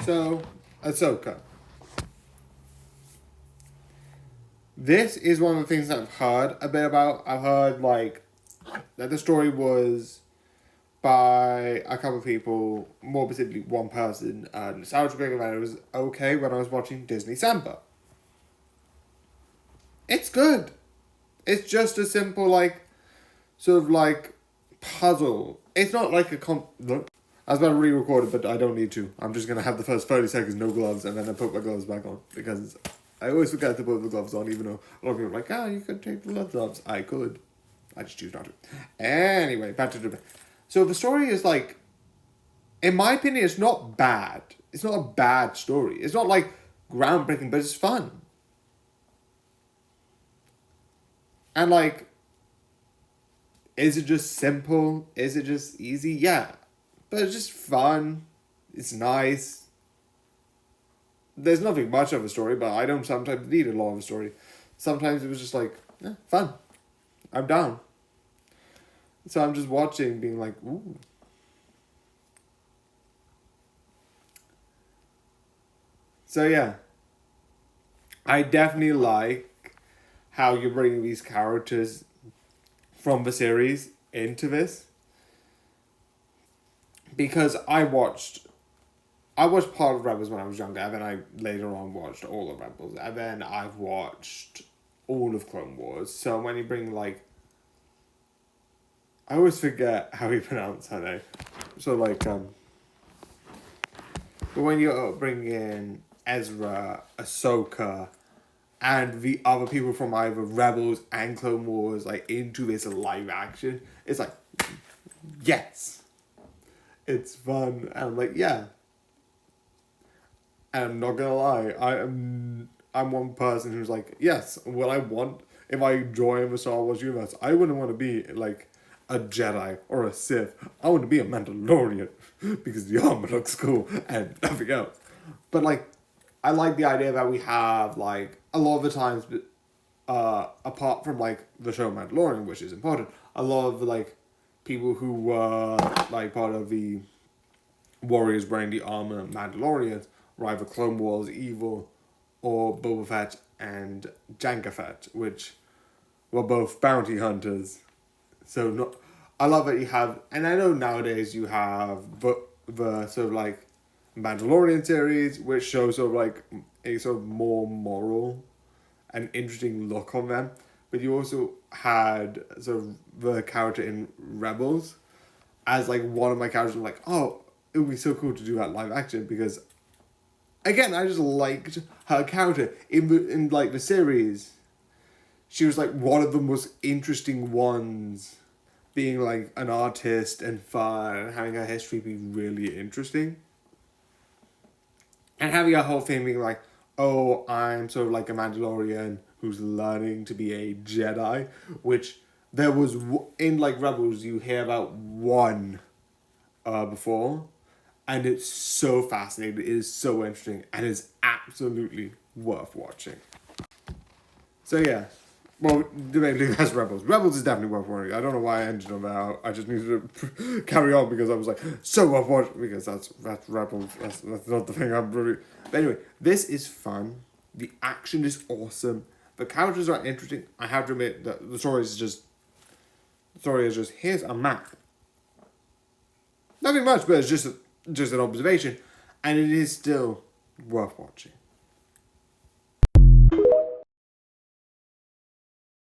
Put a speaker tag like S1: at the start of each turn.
S1: So, Ahsoka. This is one of the things that I've heard a bit about. I've heard, like, that the story was by a couple of people, more specifically one person, and Sarah Greg and it was okay when I was watching Disney Samba. It's good. It's just a simple, like, sort of, like, puzzle. It's not like a Look, I was about to re-record it, but I don't need to. I'm just going to have the first 30 seconds no gloves, and then I put my gloves back on, because I always forget to put the gloves on, even though a lot of people are like, you could take the gloves. I could. I just choose not to. Anyway, back to the... So the story is, like, in my opinion, it's not bad. It's not a bad story. It's not, like, groundbreaking, but it's fun. And, like, is it just simple? Is it just easy? Yeah. But it's just fun. It's nice. There's nothing much of a story, but I don't sometimes need a lot of a story. Sometimes it was just like, fun. I'm down. So I'm just watching, being like, ooh. So yeah. I definitely like how you're bringing these characters from the series into this. Because I watched part of Rebels when I was younger, and then I later on watched all of Rebels, and then I've watched all of Clone Wars. So when you bring, like, I always forget how you pronounce her name. So, like, but when you bring in Ezra, Ahsoka, and the other people from either Rebels and Clone Wars, like, into this live action, it's like, yes! It's fun, and I'm like, yeah. And I'm not gonna lie, I'm one person who's like, yes, what I want, if I join the Star Wars universe, I wouldn't want to be, like, a Jedi or a Sith. I want to be a Mandalorian, because the armor looks cool, and nothing else. But, like, I like the idea that we have, like, a lot of the times, apart from, like, the show Mandalorian, which is important, a lot of, like, people who were, like, part of the warriors wearing the armor Mandalorians were either Clone Wars evil or Boba Fett and Jango Fett, which were both bounty hunters. So I love that you have, and I know nowadays you have the sort of, like, Mandalorian series, which shows sort of, like, a sort of more moral and interesting look on them. But you also had sort of the character in Rebels as, like, one of my characters. I'm like, oh, it would be so cool to do that live action, because, again, I just liked her character in like the series. She was, like, one of the most interesting ones, being, like, an artist and fun and having her history be really interesting. And having a whole thing being like, oh, I'm sort of like a Mandalorian who's learning to be a Jedi, which there was, in, like, Rebels, you hear about one before, and it's so fascinating, it is so interesting, and it's absolutely worth watching. So yeah, well, debatably that's Rebels. Rebels is definitely worth watching. I don't know why I ended on that. I just needed to carry on because I was like, so worth watching, because that's Rebels. That's not the thing I'm really... But anyway, this is fun. The action is awesome. The characters are interesting. I have to admit that the story is just, here's a map. Nothing much, but it's just an observation, and it is still worth watching.